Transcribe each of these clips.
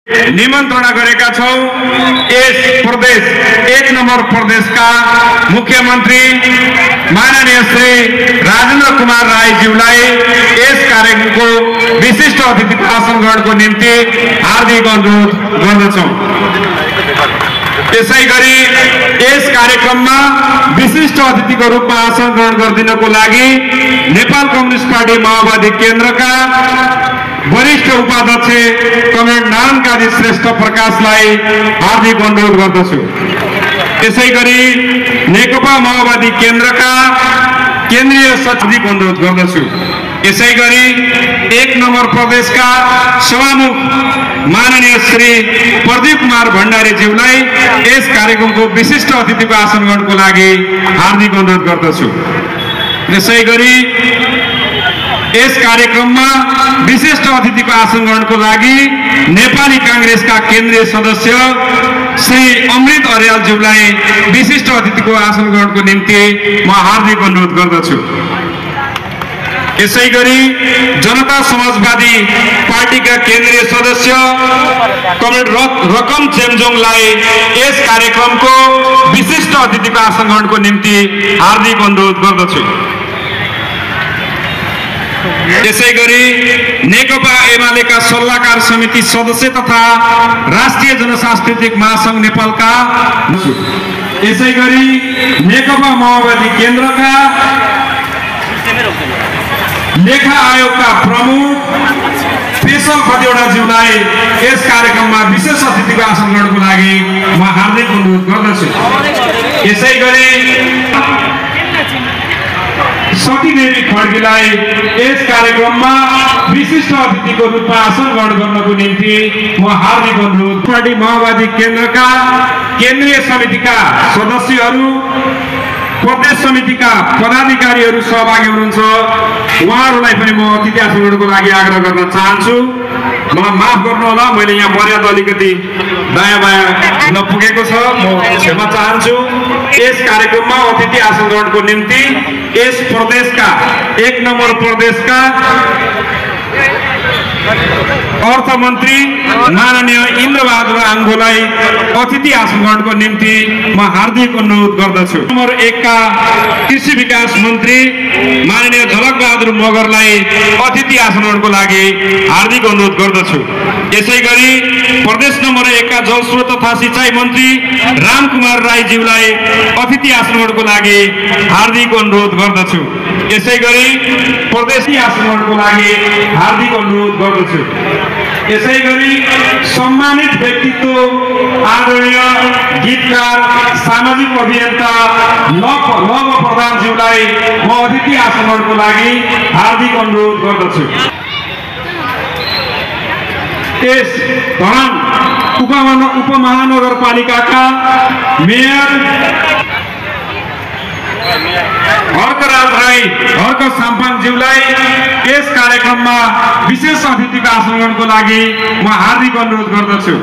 निमन्त्रणा गरेका छौं। यस प्रदेश 1 नम्बर प्रदेशका मुख्यमन्त्री माननीय श्री राजेन्द्र कुमार राईज्यूलाई यस कार्यक्रमको विशिष्ट अतिथिको आसन ग्रहणको निम्ति हार्दिक अनुरोध गर्दछौं। त्यसैगरी यस कार्यक्रममा विशिष्ट अतिथिको रूपमा आसन ग्रहण गरिदिनको लागि नेपाल कम्युनिस्ट पार्टी माओवादी केन्द्रका वरिष्ठ उपाध्यक्ष कमरेड नारायण काजी श्रेष्ठ प्रकाशलाई हार्दिक अनुरोध गर्दछु। त्यसैगरी नेकपा माओवादी केन्द्रका केन्द्रीय सचिव अनुरोध गर्दछु। यसैगरी 1 नम्बर प्रदेशका सभामुख माननीय श्री प्रदीप कुमार भण्डारीज्यूलाई यस कार्यक्रमको विशिष्ट अतिथिको आसन ग्रहणको लागि हार्दिक अनुरोध गर्दछु। यसैगरी यस कार्यक्रममा विशिष्ट अतिथिको आसन ग्रहणको लागि नेपाली कांग्रेसका केन्द्रीय सदस्य श्री अमृत अर्यालज्यूलाई विशिष्ट अतिथिको आसन ग्रहणको निम्ति म हार्दिक अनुरोध गर्दछु। यसैगरी जनता समाजवादी पार्टीका केन्द्रीय सदस्य कमरेड रकम चेम्जोङलाई यस कार्यक्रमको विशिष्ट अतिथिको आसन ग्रहणको निम्ति हार्दिक अनुरोध गर्दछु। यसैगरी नेकपा एमालेका सल्लाहकार समिति सदस्य तथा राष्ट्रिय जनसांस्कृतिक महासंघ नेपालका, यसैगरी नेकपा माओवादी केन्द्रका लेखा आयोगका प्रमुख पेशल खतिवडाज्यूलाई यस कार्यक्रममा विशेष अतिथिको आसन ग्रहणको लागि म हार्दिक अनुरोध गर्दछु। यसैगरी सतीदेवी खड्गीलाई यस कार्यक्रममा विशिष्ट अतिथिको रूपमा आसन ग्रहण गर्नको निम्ति म हार्दिक अनुरोध। पार्टी माओवादी केन्द्रका केन्द्रीय समितिका सदस्यहरू, प्रदेश समितिका पदाधिकारीहरू सहभागी हुनुहुन्छ। उहाँहरूलाई पनि म अतिथि आसन ग्रहणको लागि आग्रह गर्न चाहन्छु। मलाई माफ गर्नुहोला, मैले यहाँ मर्यादा अलिकति दायाँ बायाँ नपुगेको छ, म क्षमा चाहन्छु। यस कार्यक्रममा अतिथि आसन ग्रहणको निम्ति यस प्रदेशका 1 नम्बर प्रदेशका अर्थमन्त्री माननीय इन्द्रबहादुर आङ्गोलाई अतिथि आसन ग्रहणको निम्ति म हार्दिक अनुरोध गर्दछु। नम्बर 1 का कृषि विकास मन्त्री माननीय झलकबहादुर मगरलाई अतिथि आसन ग्रहणको लागि हार्दिक अनुरोध गर्दछु। यसैगरी प्रदेश नम्बर 1 का जलस्रोत तथा सिंचाई मन्त्री रामकुमार राईज्यूलाई अतिथि आसन ग्रहणको लागि हार्दिक अनुरोध गर्दछु। यसैगरी प्रदेशी आसन ग्रहणको लागि हार्दिक अनुरोध गर्दछु। यसैगरी सम्मानित व्यक्तित्व आदरणीय गीतकार सामाजिक अभियन्ता लव प्रधानज्यूलाई म अतिथि आसन ग्रहणको लागि हार्दिक अनुरोध गर्दछु। यस धरान उपमहानगरपालिकाका मेयर हर्कराज राई हर्क साम्पाङज्यूलाई यस कार्यक्रममा विशेष अतिथिको आसन ग्रहणको लागि म हार्दिक अनुरोध गर्दछु।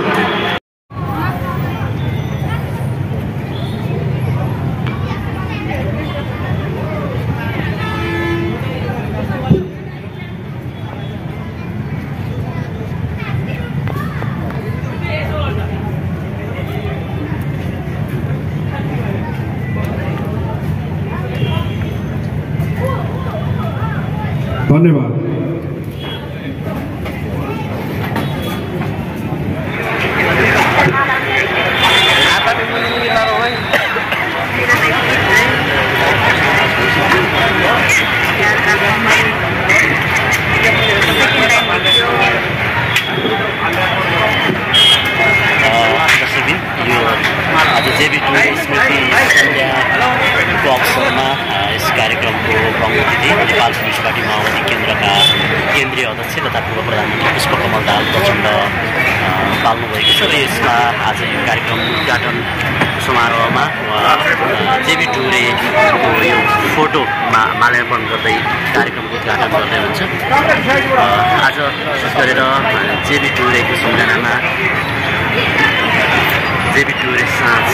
धन्यवाद। आज जेबी टुर स्मृति सन्ध्याको अवसरमा यस कार्यक्रमको प्रमुख अतिथि नेपाल कम्युनिस्ट पार्टी माओवादी केन्द्रका केन्द्रीय अध्यक्ष तथा पूर्व प्रधानमन्त्री पुष्पकमल दाहाल प्रचण्ड पाल्नुभएको छ र यसमा आज यो कार्यक्रम उद्घाटन समारोहमा जेबी टुरेको यो फोटोमा माल्यार्पण गर्दै कार्यक्रमको उद्घाटन गर्दै हुन्छ। आज विशेष गरेर जेबी टुरेको सम्झनामा जेबी टुरे साँझ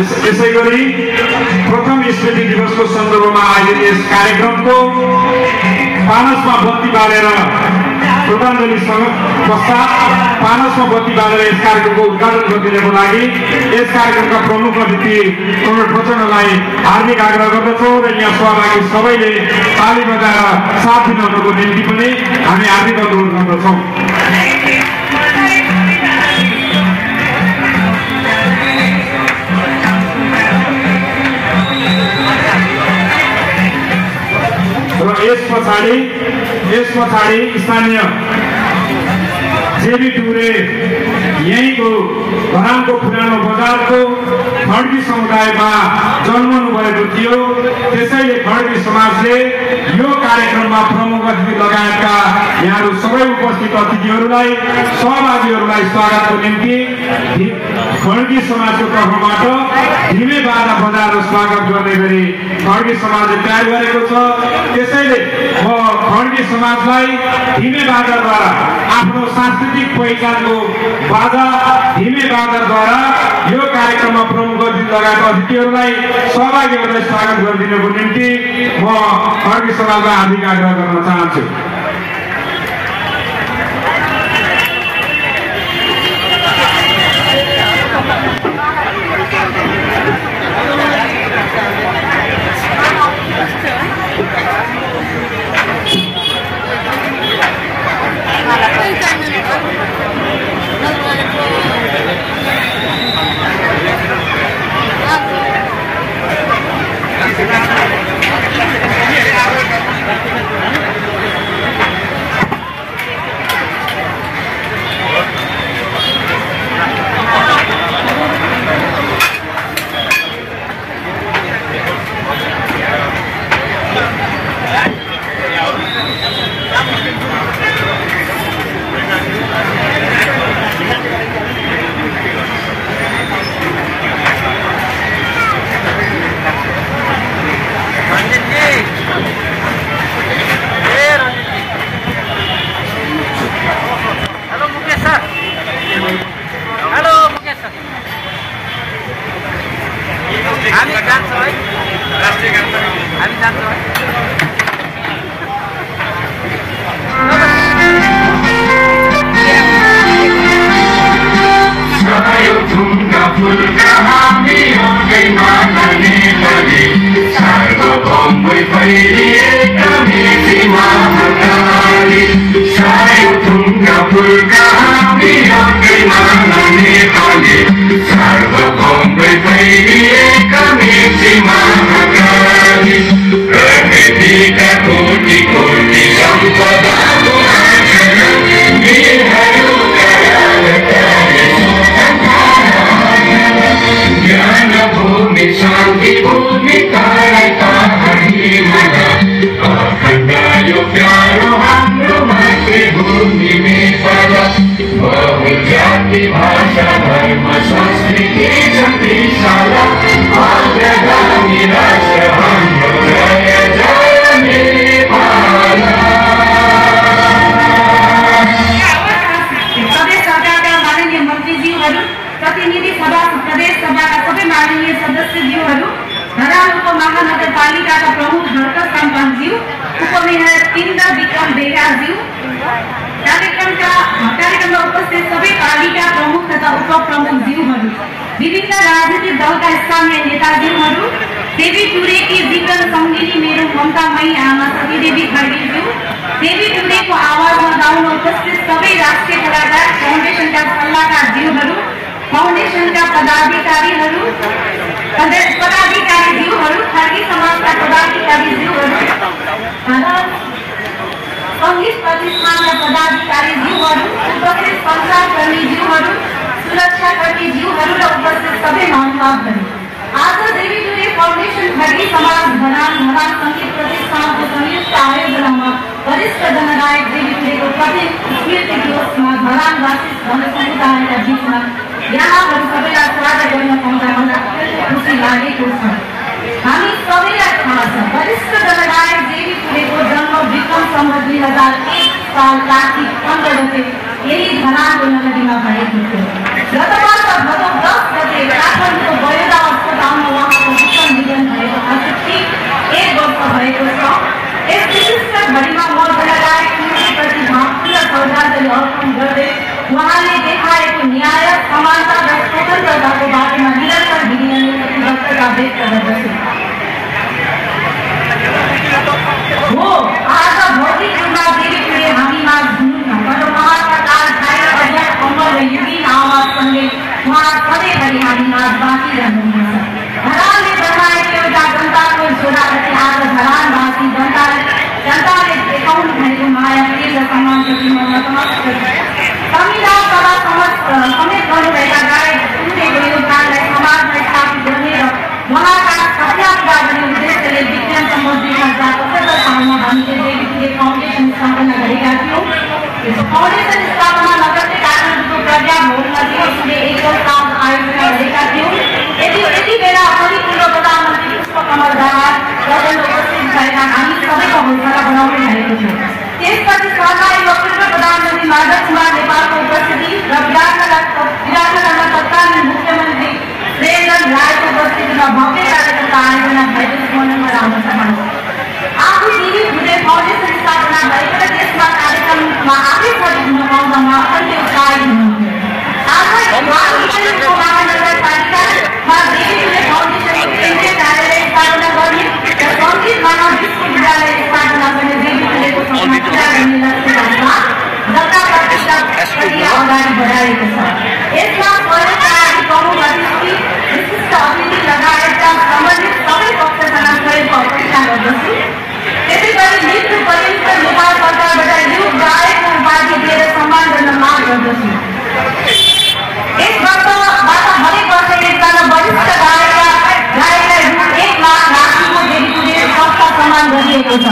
यसै गरी प्रथम स्मृति दिवसको सन्दर्भमा आयोजित यस कार्यक्रमको पानसमा बत्ती बालेर श्रद्धाञ्जली पश्चात पानसमा बत्ती बालेर यस कार्यक्रमको उद्घाटन गरिदिनको लागि यस कार्यक्रमका प्रमुख अतिथि कमरेड प्रचण्डलाई हार्दिक आग्रह गर्दछौँ र यहाँ सहभागी सबैले ताली बजाएर साथ दिनुहुनुको निम्ति पनि हामी हार्दिक अनुरोध गर्दछौँ। र यस पछाडि स्थानीय जेबी टुरे यहीँको धरानको पुरानो बजारको खड्गी समुदायमा जन्मनु भएको थियो। त्यसैले खड्गी समाजले यो कार्यक्रममा प्रमुख अतिथि लगायतका यहाँहरू सबै उपस्थित अतिथिहरूलाई सहभागीहरूलाई स्वागतको निम्ति खड्गी समाजको तर्फबाट धिमे बाजा बजाएर स्वागत गर्ने गरी खड्गी समाजले तयार गरेको छ। त्यसैले म खड्गी समाजलाई धिमे बाजाद्वारा आफ्नो सांस्कृतिक पहिचानको बाजा धिमे बाजाद्वारा यो कार्यक्रममा प्रमुख अतिथि लगायत अतिथिहरूलाई सहभागीहरूलाई स्वागत गरिदिनुको निम्ति म खड्गी समाजलाई हार्दिक आग्रह गर्न चाहन्छु। विभिन्न राजनीतिक दलका स्थानीय नेताजीहरू, देवी टुरेकी जीवन सङ्गिनी मेरो ममतामयी आमा सतीदेवी खड्गीज्यू, देवी टुरेको आवाजमा गाउन उपस्थित सबै राष्ट्रिय कलाकार, फाउन्डेसनका सल्लाहकारज्यूहरू, फाउन्डेसनका पदाधिकारीज्यूहरू, खड्गी समाजका पदाधिकारीज्यूहरू, सङ्गीत प्रतिष्ठानका पदाधिकारीज्यूहरू, उपस्थित सञ्चारकर्मीज्यूहरू, सुरक्षाकर्मीज्यूहरू र उपस्थित सबै महानुभावहरू, आज देवी टुरे फाउन्डेसन खड्गी समाज धरान सङ्गीत प्रतिष्ठानको संयुक्त आयोजनामा वरिष्ठ जननायक देवी टुरेको प्रति स्मृति दिवसमा धरानवासी जनसमुदायका बीचमा यहाँहरू सबैलाई स्वागत गर्न पाउँदा मलाई खुसी लागेको छ। हामी सबैलाई थाहा छ वरिष्ठ जननायक देवी टुरेको जन्म विक्रम सम्वत 2001 साल कार्तिक 15 गते यही धरानको नगरीमा भएको थियो। गत वर्ष भदौ 10 गते काठमाडौँको बयोदा अस्पताल व्यक्त गर्दछु। हो आज भौतिक रूपमा देवीले हामीमाझ हुनुहुन्न, तर उहाँका काल छाएर अज्ञात कमल र युगीन आवाजसँगै उहाँ सधैँभरि हामीमाझ बाँचिरहनुहुन्छ। धरानले बनाएको एउटा जनताको छोराप्रति आज धरानवासी जनताले देखाउनु भएको माया प्रेम र सम्मानप्रति म नतमस्तक छु। संविधान सभा समेत गर्नुभएका गायक उनीहरूको योगदानलाई समाजमा स्थापित गर्ने र उहाँका सपना पुरा गर्ने उद्देश्यले विज्ञान सम्बन्धी 2017 सालमा हामीले देवीले फाउन्डेसन स्थापना गरेका थियौँ। यस फाउन्डेसन स्थापना नगर्ने कारणको प्रज्ञा भवनमा देवीले एकल काम आयोजना गरेका थियौँ। यति बेला पूर्व प्रधानमन्त्री पुष्पकमल दाहाल सदनमा उपस्थित भएका हामी सबैको हौसला बढाउनु भएको थियो। त्यसपछि सरकारी व पूर्व प्रधानमन्त्री माधव कुमार नेपालको उपस्थिति र विराटनगरमा तत्कालीन मुख्यमन्त्री प्रेमचन्द्र रायको उपस्थितिमा भव्य कार्यक्रमको आयोजना भएको स्मरणमा राख्न चाहन्छु। आफू देवी हुँदै फाउन्डेसन स्थापना भएको र त्यसमा कार्यक्रममा आफै सजित हुन पाउँदामा अत्यन्तै उत्साहित हुनुहुन्थ्यो। महानगरपालिकामा देवी हुँदै फाउन्डेसनको केन्द्रीय कार्यालय स्थापना गर्ने र सङ्गीत मानव विश्वविद्यालय स्थापना गर्ने देवी हुँदैको सपना पुरा गर्ने लक्ष्यका साथ जग्गा प्रक्रिया अगाडि बढाएको छ। यसमा सहयोगकारी प्रमुख अतिथि विशिष्ट अतिथि लगायतका सम्बन्धित सबै पक्षसँग सहयोगको अपेक्षा गर्दछु। त्यसै गरी मृत्यु पर्यन्त नेपाल सरकारबाट युग गायकको उपाधि दिएर सम्मान गर्न माग गर्दछु। यस वर्षबाट हरेक वर्ष एकजना वरिष्ठ गायकलाई रु 1 लाख राशिको देवीले सस्ता सम्मान गरिएको छ।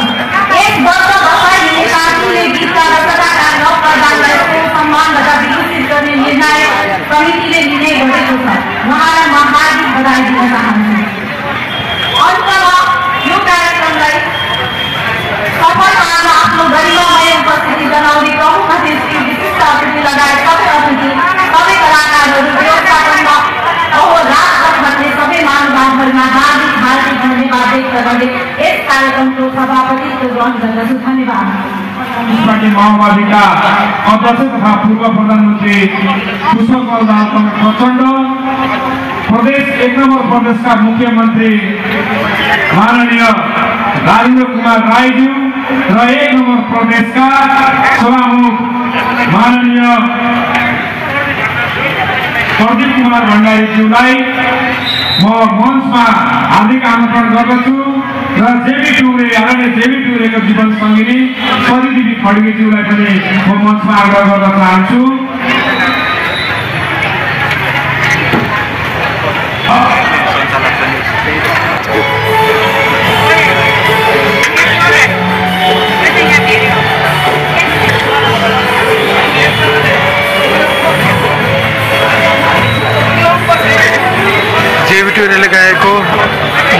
यस वर्ष भर्खर यिनी पार्टीले गीतका रचनाकार लव प्रधानलाई सम्मानबाट विकसित गर्ने निर्णय समितिले लिने गरेको छ। उहाँलाई म हार्दिक बधाई दिन चाहन्छु। अन्तमा यो कार्यक्रमलाई सफल पार्न आफ्नो गरिमामय उपस्थिति जनाउने प्रमुख अतिथि विशिष्ट अतिथि लगायत सबै कलाकारहरू व्यवस्थापनमा अहोरात बस्ने सबै महानुभावहरूमा हार्दिक धन्यवाद व्यक्त गर्दै यस कार्यक्रमको सभापतित्व ग्रहण गर्दछु। धन्यवाद। पार्टी माओवादीका अध्यक्ष तथा पूर्व प्रधानमन्त्री पुष्पकमल दाहाल प्रचण्ड, प्रदेश 1 नम्बर प्रदेशका मुख्यमन्त्री माननीय राजेन्द्र कुमार राईज्यू र 1 नम्बर प्रदेशका सभामुख माननीय प्रदीप कुमार भण्डारीज्यूलाई म मञ्चमा हार्दिक आमन्त्रण गर्दछु र आदरणीय जेबी टुरेको जीवन सङ्गिनी सरिदेवी खड्गेज्यूलाई पनि म मञ्चमा आग्रह गर्न चाहन्छु। जेबी टुरेले गाएको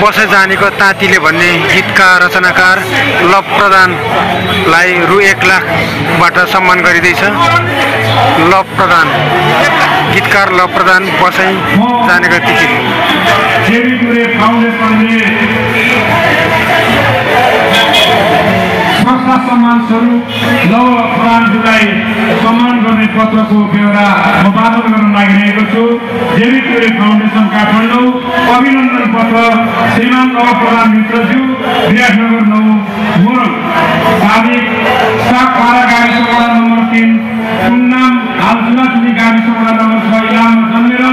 बसे जानेको तातीले भन्ने गीतका रचनाकार लव प्रधानलाई रु 1 लाखबाट सम्मान गरिँदैछ। लव प्रधान गीतकार लव प्रधान बसे जानेको गीत जेबी टुरे फाउन्डेसनले संस्था सम्मान स्वरूप लव प्रधानज्यूलाई सम्मान गर्ने पत्रको बेहोरा म वाचन गर्न लागिरहेको छु। जेबी टुरे फाउन्डेसन काठमाडौँ अभिनन्दन पत्र श्रीमान लव प्रधान मित्रज्यू, विराटनगर 9 मोरङ, साबिक सागपारा गाविस वडा नम्बर 3, सुन्नाम हाल चुनाचुनी गाविस वडा नम्बर 6 इलाममा जन्मेर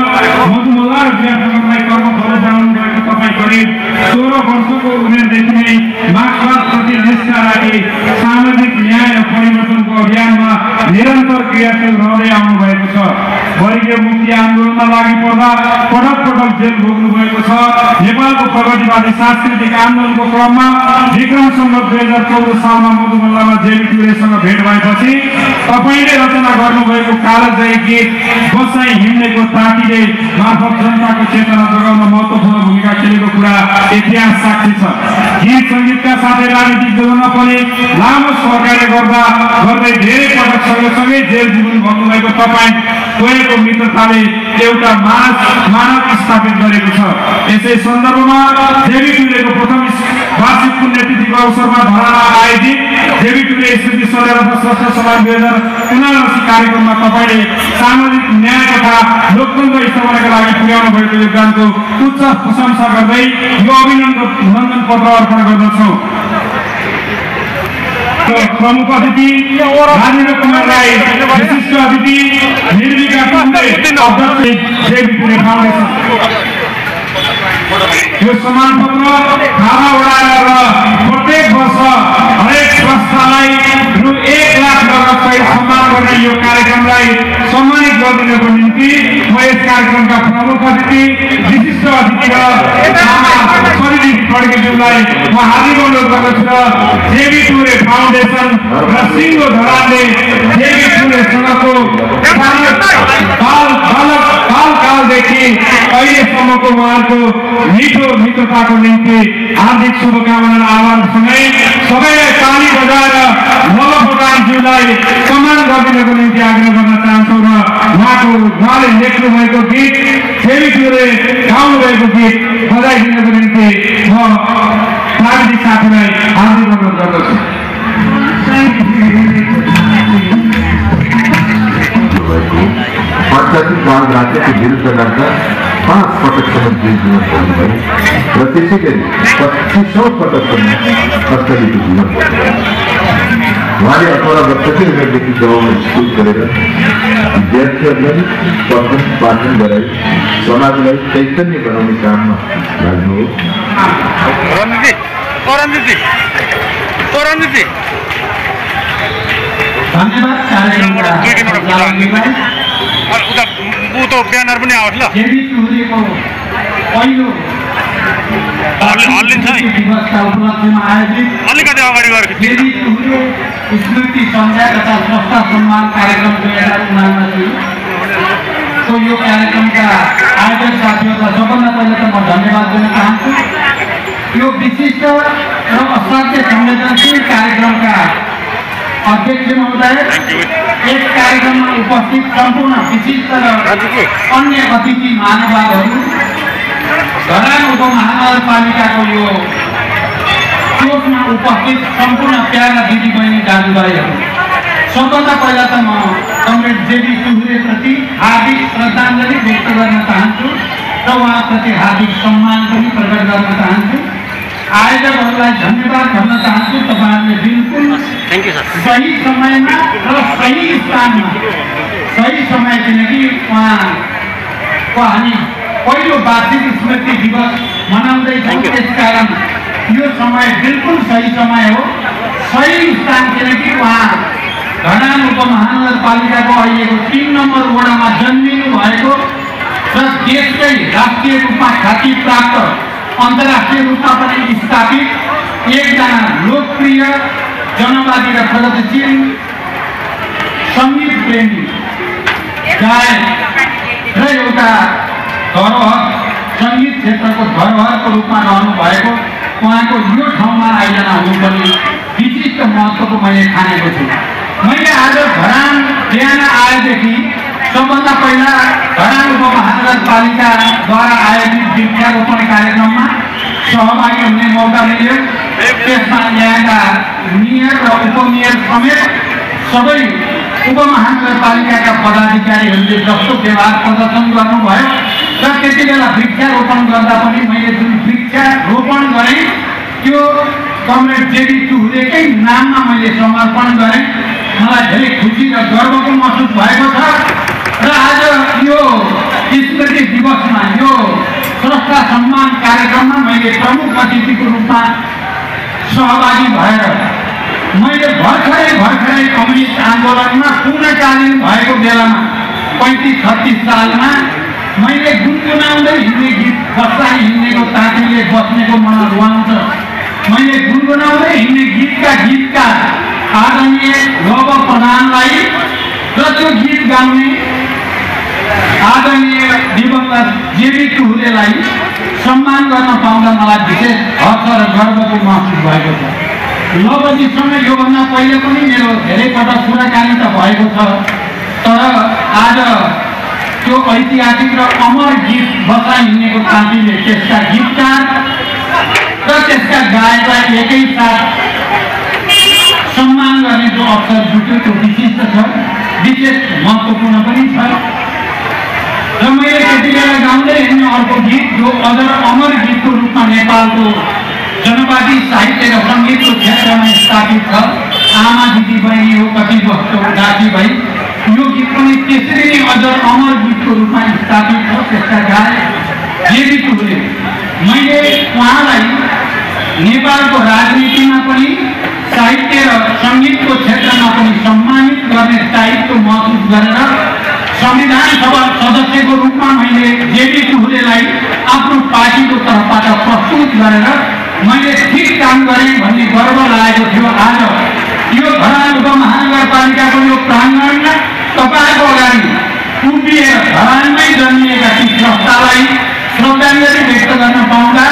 मधुमला र विराटनगरलाई कर्मफल बनाउनु भएको तपाईँ करिब 16 वर्षको उमेरदेखि नै मार्क्सवादप्रति निष्ठा राखी सामाजिक न्याय र परिवर्तनको अभियानमा निरन्तर क्रियाशील रहँदै आउनु भएको छ। वर्गीय मुक्ति आन्दोलनमा लागि पर्दा पटक पटक जेल भोग्नु भएको छ। नेपालको प्रगतिवादी सांस्कृतिक आन्दोलनको क्रममा विक्रम सम्वत 2014 सालमा मधुमल्लामा जेबी टुरेसँग भेट भएपछि तपाईँले रचना गर्नुभएको कालजयी गीत बसाई हिँड्नेको तातीले मार्फत जनताको चेतना जगाउन महत्त्वपूर्ण भूमिका खेलेको कुरा इतिहास साक्षी छ। गीत सङ्गीतका साथै राजनीतिक जीवनमा पनि लामो सहकार्य गर्दै धेरै पटक सँगसँगै जेल जीवन भोग्नुभएको तपाईँ गएको मित्रताले एउटा मानक स्थापित गरेको छ। यसै सन्दर्भमा जेबी टुरेको प्रथम वार्षिक पुण्यतिथिको अवसरमा धराना आयोजित देवी टुरे स्मृति सदरमुख स्वस्थ समाज 2079 कार्यक्रममा तपाईले सामाजिक न्याय तथा लोकतन्त्र स्थापनाका लागि पुर्याउनु भएको योगदानको उच्च प्रशंसा गर्दै यो अभिनन्दन पत्र अर्पण गर्दछौँ। प्रमुख अतिथि राजेन्द्र कुमार राई, विशिष्ट अतिथि निर्विका टुम्बे, अध्यक्ष देवी टुरे फाउन्डेसन। यो सम्मान पत्र थाहा उडाएर प्रत्येक वर्ष हरेक संस्थालाई रु 1 लाख नगद सहित सम्मान गर्ने यो कार्यक्रमलाई सम्मानित गरिदिनको निम्ति म यस कार्यक्रमका प्रमुख अतिथि विशिष्ट अतिथि र सरिदी खड्गेज्यूलाई म हार्दिक अनुरोध गर्दछु र देवी टुरे फाउन्डेसन र सिङ्गो धरानले देवी टुरे सँगको कालदेखि अहिलेसम्मको उहाँको मित्रताको निम्ति हार्दिक शुभकामना आह्वानसँगै सबैलाई ताली बजाएर नवप्रधानज्यूलाई सम्मान गरिदिनको निम्ति आग्रह गर्न चाहन्छौँ र उहाँले लेख्नु भएको गीत देवी टुरे गाउनु भएको गीत बजाइदिनको निम्ति म प्राविधिक साथीलाई हार्दिक अनुरोध गर्दछु। पञ्चायती बाल राज्यको विरुद्ध गर्दा 5 पटकसम्म जेल जीवन पर्नुभयो र त्यसै गरी 25औं पटकसम्म कस्टडीको जीवन पर्नुभयो। उहाँले 18 वर्षकै उमेरदेखि गाउँमा स्कुल गरेर विद्यार्थीहरूलाई पठन पाठन गराई समाजलाई चैतन्य बनाउने काममा लाग्नुभयो। ब्यानर पनि आउँछ ल अलिकति अगाडि गएर स्मृति सन्ध्या तथा स्वस्थ सम्मान कार्यक्रम 2079 को यो कार्यक्रमका आयोजक साथीहरूलाई सबभन्दा पहिला त म धन्यवाद दिन चाहन्छु। यो विशिष्ट र असाध्य संवेदनशील कार्यक्रमका अध्यक्ष महोदय, यस कार्यक्रममा उपस्थित सम्पूर्ण विशिष्ट र अन्य अतिथि महानुभावहरू, धरान उपमहानगरपालिकाको यो चोकमा उपस्थित सम्पूर्ण प्यारा दिदी बहिनी दाजुभाइहरू, सबभन्दा पहिला त म कमरेड देवी टुरेप्रति हार्दिक श्रद्धाञ्जली व्यक्त गर्न चाहन्छु र उहाँप्रति हार्दिक सम्मान पनि प्रकट गर्न चाहन्छु। आयोजकहरूलाई धन्यवाद भन्न चाहन्छु। तपाईँहरूले बिल्कुल सही समयमा र सही स्थानमा सही समय, किनकि उहाँको हामी पहिलो वार्षिक स्मृति दिवस मनाउँदैछौँ, त्यसकारण यो समय बिल्कुल सही समय हो, सही स्थान, किनकि उहाँ धरान उपमहानगरपालिकाको अहिलेको 3 नम्बर वडामा जन्मिनु भएको र देशकै राष्ट्रिय रूपमा ख्याति प्राप्त, अन्तर्राष्ट्रिय रूपमा पनि स्थापित एकजना लोकप्रिय जनवादी र प्रगतिशील सङ्गीत प्रेमी गायक र एउटा धरोहर सङ्गीत क्षेत्रको धरोहरको रूपमा रहनु भएको उहाँको यो ठाउँमा आयोजना हुनु पनि विशिष्ट महत्त्वको मैले ठानेको छु। मैले आज धरान बिहान आएदेखि सबभन्दा पहिला धरान उपमहानगरपालिकाद्वारा आयोजित वृक्षारोपण कार्यक्रममा सहभागी हुने मौका मिल्यो। त्यसमा यहाँका मेयर र उपमेयर समेत सबै उपमहानगरपालिकाका पदाधिकारीहरूले जस्तो व्यवहार प्रदर्शन गर्नुभयो र त्यति बेला वृक्षारोपण गर्दा पनि मैले जुन वृक्षारोपण गरेँ त्यो कमरेड देवी टुरेकै नाममा मैले समर्पण गरेँ। मलाई धेरै खुसी र गर्वको महसुस भएको छ र आज यो स्मृति दिवसमा यो स्रष्टा सम्मान कार्यक्रममा मैले प्रमुख अतिथिको रूपमा सहभागी भएर मैले भर्खरै कम्युनिस्ट आन्दोलनमा पूर्णकालीन भएको बेलामा 35-36 सालमा मैले गुनगुनाउँदै हिँड्ने गीत बस्तारी हिँड्नेको तातीले बस्नेको मन रुवाउँछ, मैले गुनगुनाउँदै हिँड्ने गीतका गीतकार आदरणीय लव प्रधानलाई र त्यो गीत गाउने आदरणीय दिवंगत देवी टुरेलाई सम्मान गर्न पाउँदा मलाई विशेष हर्ष र गर्वको महसुस भएको छ। लवजीसँग योभन्दा पहिले पनि मेरो धेरै पटक कुराकानी त भएको छ, तर आज त्यो ऐतिहासिक र अमर गीत बसाइ हिँड्नेको तातीले त्यसका गीतकार र त्यसका गायकलाई एकैसाथ सम्मान गर्ने जो अवसर जुट्यो त्यो विशिष्ट छ, विशेष महत्त्वपूर्ण पनि छ। र मैले त्यति बेला गाउँदै हिँड्ने अर्को गीत जो अझ अमर गीतको रूपमा नेपालको जनवादी साहित्य र सङ्गीतको क्षेत्रमा स्थापित छ, आमा दिदी बहिनी हो कति बस्तो दादी भाइ, यो गीत पनि त्यसरी नै अझ अमर गीतको रूपमा स्थापित छ। त्यसका गायक जेबी टुडुले, मैले उहाँलाई नेपालको राजनीतिमा पनि साहित्य र सङ्गीतको क्षेत्रमा पनि सम्मानित गर्ने दायित्व महसुस गरेर संविधान सभा सदस्यको रूपमा मैले जेबी टुडुलेलाई आफ्नो पार्टीको तर्फबाट प्रस्तुत गरेर मैले ठिक काम गरेँ भन्ने गर्व लागेको थियो। आज यो धरान उपमहानगरपालिकाको यो प्राङ्गणमा तपाईँको अगाडि उभिएर धरानमै जन्मिएका ती संस्थालाई श्रद्धाञ्जली व्यक्त गर्न पाउँदा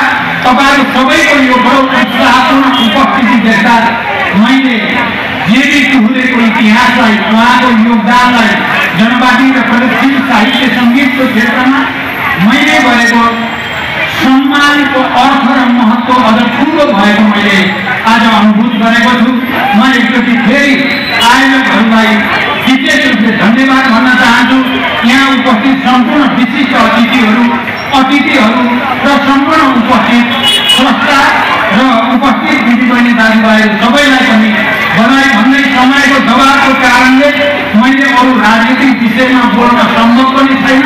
तपाईँहरू सबैको यो बडो उत्साहपूर्ण उपस्थिति देख्दा मैले जेबी टुडुलेको इतिहासलाई, उहाँको योगदानलाई जनवादी र प्रगतिशील साहित्य सङ्गीतको क्षेत्रमा मैले गरेको सम्मानको अर्थ र महत्त्व अझ ठुलो भएको मैले आज अनुभूत गरेको छु। म एकचोटि फेरि आयोजकहरूलाई विशेष रूपले धन्यवाद भन्न चाहन्छु। यहाँ उपस्थित सम्पूर्ण विशिष्ट अतिथिहरू र सम्पूर्ण उपस्थित स्रष्टा र उपस्थित दिदीबहिनी दाजुभाइहरू सबैलाई पनि बधाई भन्दै समयको दबावको कारणले मैले अरू राजनीतिक विषयमा बोल्न सम्भव पनि छैन।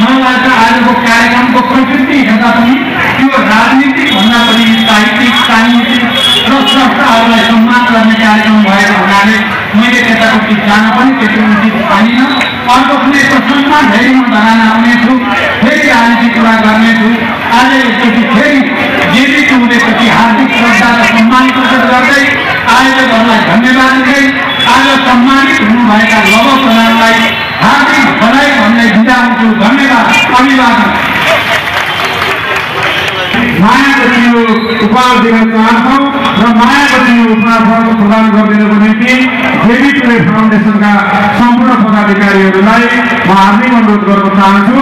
मलाई लाग्छ आजको कार्यक्रमको प्रकृति हेर्दा पनि त्यो राजनीतिक भन्दा पनि साहित्यिक, साङ्गीतिक र स्रष्टाहरूलाई सम्मान गर्ने कार्यक्रम भएको हुनाले मैले त्यतापट्टि जान पनि त्यति उचित ठानिनँ। अर्को कुनै प्रसङ्गमा फेरि म धरान आउनेछु, फेरि राजनीति कुरा गर्नेछु। आज एकचोटि फेरि जेबी टुडुलेप्रति हार्दिक श्रद्धा र सम्मान प्रकट गर्दै आयोजकहरूलाई धन्यवाद दिँदै आज सम्मानित हुनुभएका लव प्रधानलाई हार्दिक बधाई भन्दै बिदा हुन्छु। धन्यवाद, अभिवादन। मायाको चिनो उपहार दिन चाहन्छौँ र मायाको चिनो उपहार प्रदान गरिदिनको निम्ति जेबी टुडुले फाउन्डेसनका सम्पूर्ण पदाधिकारीहरूलाई म हार्दिक अनुरोध गर्न चाहन्छु।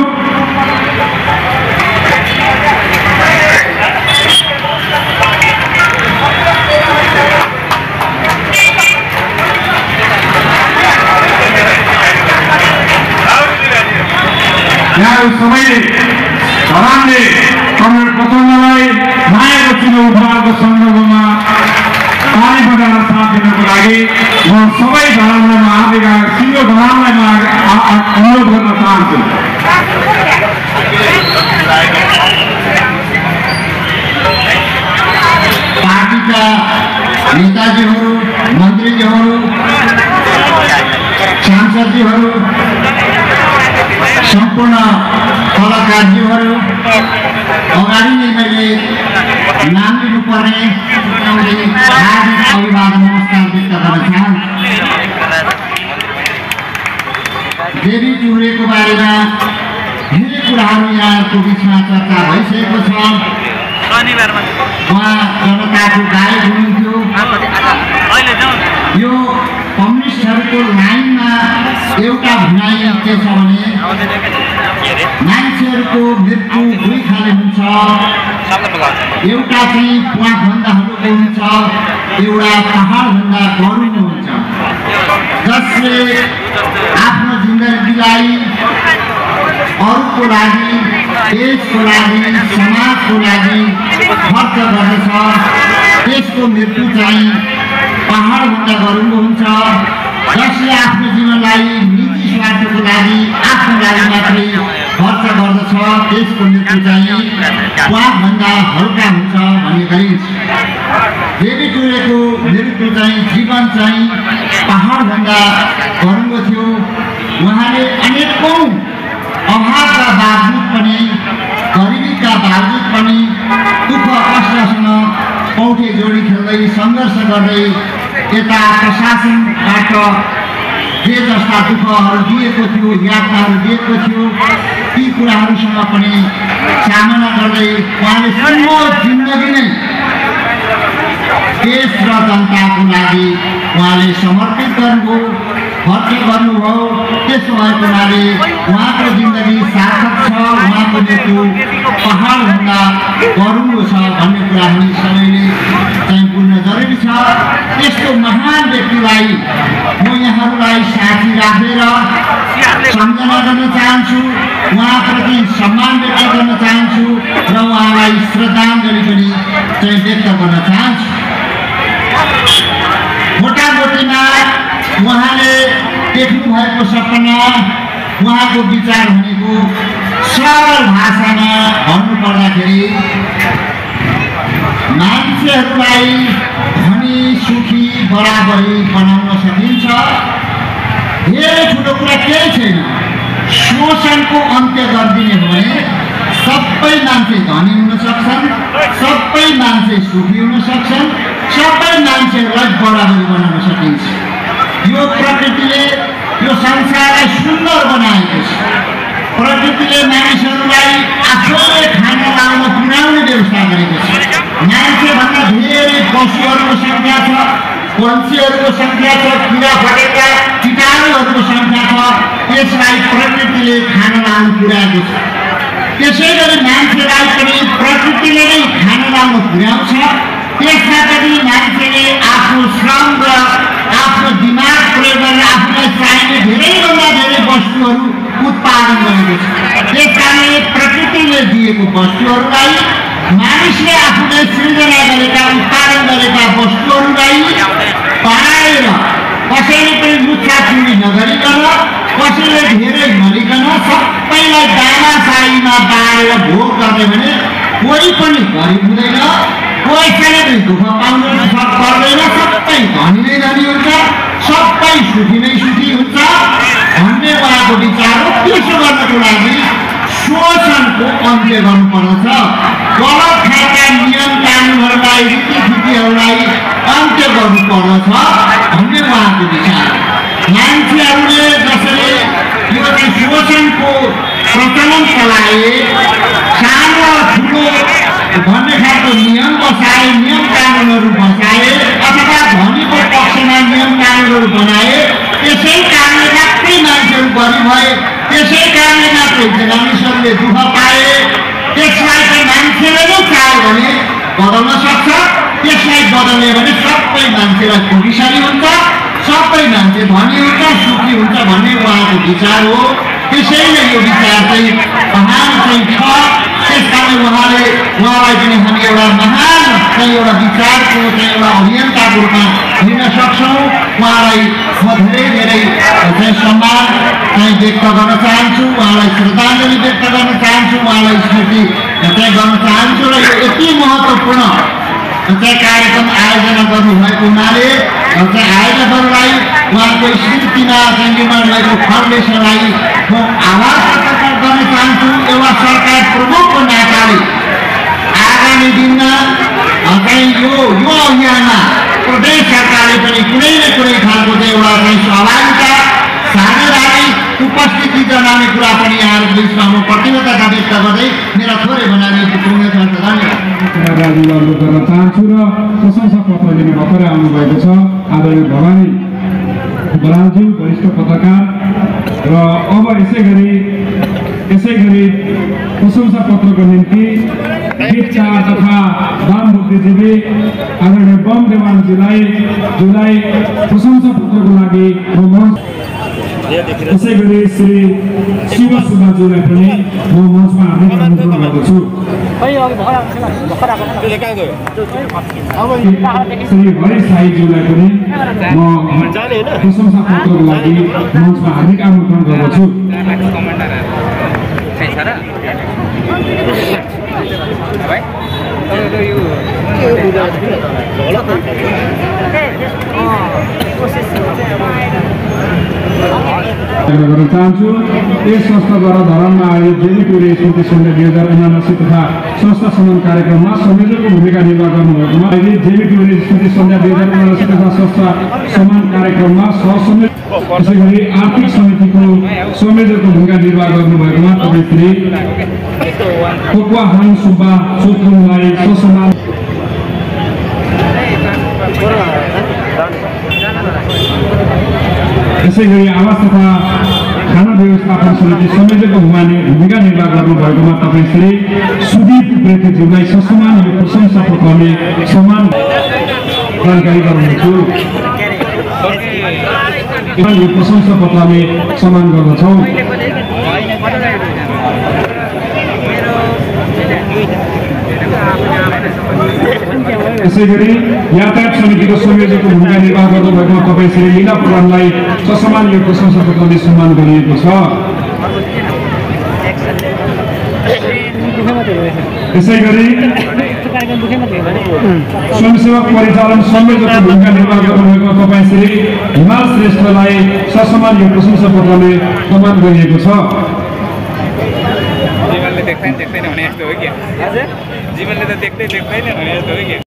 यहाँहरू सबैले धरानले कमरेड प्रचण्डलाई मायाको चिनो उपहारको सन्दर्भमा ताली बजाएर साथ दिनको लागि म सबै धरानलाई हार्दिक सिङ्गो धरानलाई म अनुरोध गर्न चाहन्छु। पार्टीका नेताजीहरू, मन्त्रीजीहरू, सांसदजीहरू, सम्पूर्ण कलाकारजीहरू, अगाडि नै मैले नाम लिनुपर्ने हार्दिक अभिवादन नमस्कार व्यक्त गर्न चाहन्छु। जेबी टुडुलेको बारेमा धेरै कुराहरू यहाँहरूको बिचमा चर्चा भइसकेको छ। उहाँ जनताको गायक हुनुहुन्थ्यो। यो कम्युनिस्टहरूको लाइनमा एउटा भनाइ के छ भने मान्छेहरूको मृत्यु दुई खाले हुन्छ, एउटा चाहिँ प्वाखभन्दा हलुको हुन्छ, एउटा पहाडभन्दा गरुङको हुन्छ, जसले आफ्नो जिन्दगीलाई अरूको लागि, देशको लागि, समाजको लागि खर्च गर्दछ। त्यसको मृत्यु चाहिँ पहाडभन्दा गरुङको हुन्छ, जसले आफ्नो जीवनलाई निजी स्वार्थको लागि, आफ्नो लागि मात्रै खर्च गर्दछ। त्यसको मृत्यु चाहिँ प्वाखभन्दा हल्का हुन्छ भन्ने गरिन्छ। जेबी टुडुलेको मृत्यु चाहिँ जीवन चाहिँ पहाडभन्दा गरुङको थियो। उहाँले अनेकौँ अभावका बावजुद पनि, गरिबीका बावजुद पनि दुःख कष्टसँग पौठे जोडी खेल्दै सङ्घर्ष गर्दै यता प्रशासनबाट जे जस्ता दुःखहरू दिएको थियो, यातनाहरू दिएको थियो, ती कुराहरूसँग पनि सामना गर्दै उहाँले सम्पूर्ण जिन्दगी नै देश र जनताको लागि उहाँले समर्पित गर्नुभयो। खर्च गर्नुभयो। त्यसो भएको हुनाले उहाँको जिन्दगी सार्थक छ, उहाँको मृत्यु पहाडभन्दा गरुङ्गो छ भन्ने कुरा हामी सबैले चाहिँ बुझ्न जरुरी छ। यस्तो महान व्यक्तिलाई म यहाँहरूलाई साथी राखेर सम्झना गर्न चाहन्छु, उहाँप्रति सम्मान व्यक्त गर्न चाहन्छु र उहाँलाई श्रद्धाञ्जली पनि चाहिँ व्यक्त गर्न चाहन्छु। मोटामोटीमा उहाँले देख्नु भएको सपना, उहाँको विचार भनेको सरल भाषामा भन्नुपर्दाखेरि मान्छेहरूलाई धनी सुखी बराबरी बनाउन सकिन्छ। धेरै ठुलो कुरा केही छैन। शोषणको अन्त्य गरिदिने हो भने सबै मान्छे धनी हुन सक्छन्, सबै मान्छे सुखी हुन सक्छन्, सबै मान्छेहरूलाई बराबरी बनाउन सकिन्छ। यो प्रकृतिले यो संसारलाई सुन्दर बनाएको छ। प्रकृतिले मानिसहरूलाई आफूले खाना लाउन पुर्याउने व्यवस्था गरेको छ। मान्छेभन्दा धेरै पशुहरूको सङ्ख्या छ, पन्छीहरूको सङ्ख्या छ, किरा फटेका कीटाणुहरूको सङ्ख्या छ। यसलाई प्रकृतिले खाना लाउन पुर्याएको छ। त्यसै गरी मान्छेलाई पनि प्रकृतिले नै खाना लाउन पुर्याउँछ। त्यसमा पनि मान्छेले आफ्नो श्रम र आफ्नो दिमाग प्रयोग गरेर आफूलाई चाहिने धेरैभन्दा धेरै वस्तुहरू उत्पादन गरेको छ। त्यस कारणले प्रकृतिले दिएको वस्तुहरूलाई मानिसले आफूले सृजना गरेका उत्पादन गरेका वस्तुहरूलाई पाएर कसैले पनि लुच्छाचुरी नगरिकन, कसैले धेरै नलिकन सबैलाई दानाशाहीमा बाँडेर भोग गर्ने भने कोही पनि गरिब हुँदैन, कसैले पनि दुःख पाउन पर्दैन। सबै धनी नै धनी हुन्छ, सबै सुखी नै सुखी हुन्छ भन्ने उहाँको विचार हो। त्यसो गर्नको लागि शोषणको अन्त्य गर्नुपर्दछ। गलत खालका नियम कानुनहरूलाई, रीतिथितिहरूलाई अन्त्य गर्नुपर्दछ भन्ने उहाँको विचार। मान्छेहरूले जसरी यो चाहिँ शोषणको प्रचलन चलाए, सानो ठुलो भन्ने खालको नियम बसाए, नियम कानुनहरू बसाए अथवा धनीको पक्षमा नियम कानुनहरू बनाए, त्यसै कारणले मात्रै मान्छेहरू गरिब भए, त्यसै कारणले मात्रै मानिसहरूले दुःख पाए। त्यसलाई चाहिँ मान्छेले नै चाह्यो भने बदल्न सक्छ। त्यसलाई बदल्यो भने सबै मान्छेलाई खुसीशाली हुन्छ, सबै मान्छे धनी हुन्छ, सुखी हुन्छ भन्ने उहाँको विचार हो। त्यसैले यो विचार चाहिँ महान चाहिँ छ। त्यस कारण उहाँलाई पनि हामी एउटा महान चाहिँ एउटा विचारको चाहिँ एउटा अभियन्ताको रूपमा लिन सक्छौँ। उहाँलाई म धेरै धेरै चाहिँ सम्मान चाहिँ व्यक्त गर्न चाहन्छु, उहाँलाई श्रद्धाञ्जली व्यक्त गर्न चाहन्छु, उहाँलाई स्मृति चाहिँ गर्न चाहन्छु। र यो यति महत्त्वपूर्ण चाहिँ कार्यक्रम आयोजना गर्नुभएको हुनाले चाहिँ आयोजकहरूलाई उहाँको स्मृतिमा चाहिँ निर्माण भएको फाउन्डेसनलाई म आभार प्रकट गर्न चाहन्छु। एउटा सरकार प्रमुखको नाताले आगामी दिनमा चाहिँ यो अभियानमा प्रदेश सरकारले पनि कुनै न कुनै खालको चाहिँ एउटा चाहिँ सहभागिता साझेदारी उपस्थिति जनाउने कुरा पनि यहाँहरू बिचमा म प्रतिबद्धता व्यक्त गर्दै मेरा थोरै बनाउने धन्यवाद गर्न चाहन्छु। र प्रशंसा पत्र लिने भर्खरै आउनुभएको छ आदरणीय भवानी बरालज्यू वरिष्ठ पत्रकार। र अब यसै गरी प्रशंसा पत्रको निम्ति गीतकार तथा वाम बुद्धिजीवी आदरणीय बम देवानजीलाई प्रशंसा पत्रको लागि त्यसै गरी श्री शिव सुब्बाज्यूलाई पनि म मञ्चमा हार्दिक अनुरोध गर्दछु। श्री हरि साईज्यूलाई पनि म प्रशंसा पत्रको लागि मञ्चमा हार्दिक आमन्त्रण गर्दछु। गर्न चाहन्छु। यस संस्थाद्वारा धरानमा आयोजित जेबी टुरे स्मृति सन्ध्या 2079 तथा संस्था सम्मान कार्यक्रममा संयोजकको भूमिका निर्वाह गर्नुभएकोमा आयोजित जेबी टुरे स्मृति सन्ध्या 2079 तथा संस्था सम्मान कार्यक्रममा सहसंयोजक त्यसै गरी आर्थिक समितिको संयोजकको भूमिका निर्वाह गर्नुभएकोमा तपाईँ श्री कोकुवा हाङ सुब्बा चोकरुङलाई ससम्मान त्यसै गरी आवास तथा खाना व्यवस्थापन समिति संयोजकको भूमिका निर्वाह गर्नुभएकोमा तपाईँ श्री सुदीप उप्रेतीज्यूलाई ससम्मान यो प्रशंसा पत्रले सम्मान जानकारी गराउँछु। यो प्रशंसा पत्रले सम्मान गर्दछौँ। त्यसै गरी यातायात समितिको संयोजकको भूमिका निर्वाह गर्नुभएकोमा तपाईँ श्री लीला प्रधानलाई ससम्मान यो प्रशंसा पत्रले सम्मान गरिएको छ। त्यसै गरी स्वयंसेवक परिचालन संयोजकको भूमिका निर्वाह गर्नुभएको तपाईँ श्री हिमाल श्रेष्ठलाई ससम्मान यो प्रशंसा पत्रले सम्मान गरिएको छ। जीवनले देख्दैन भने यस्तो हो कि जीवनले त देख्दैन भने यस्तो हो कि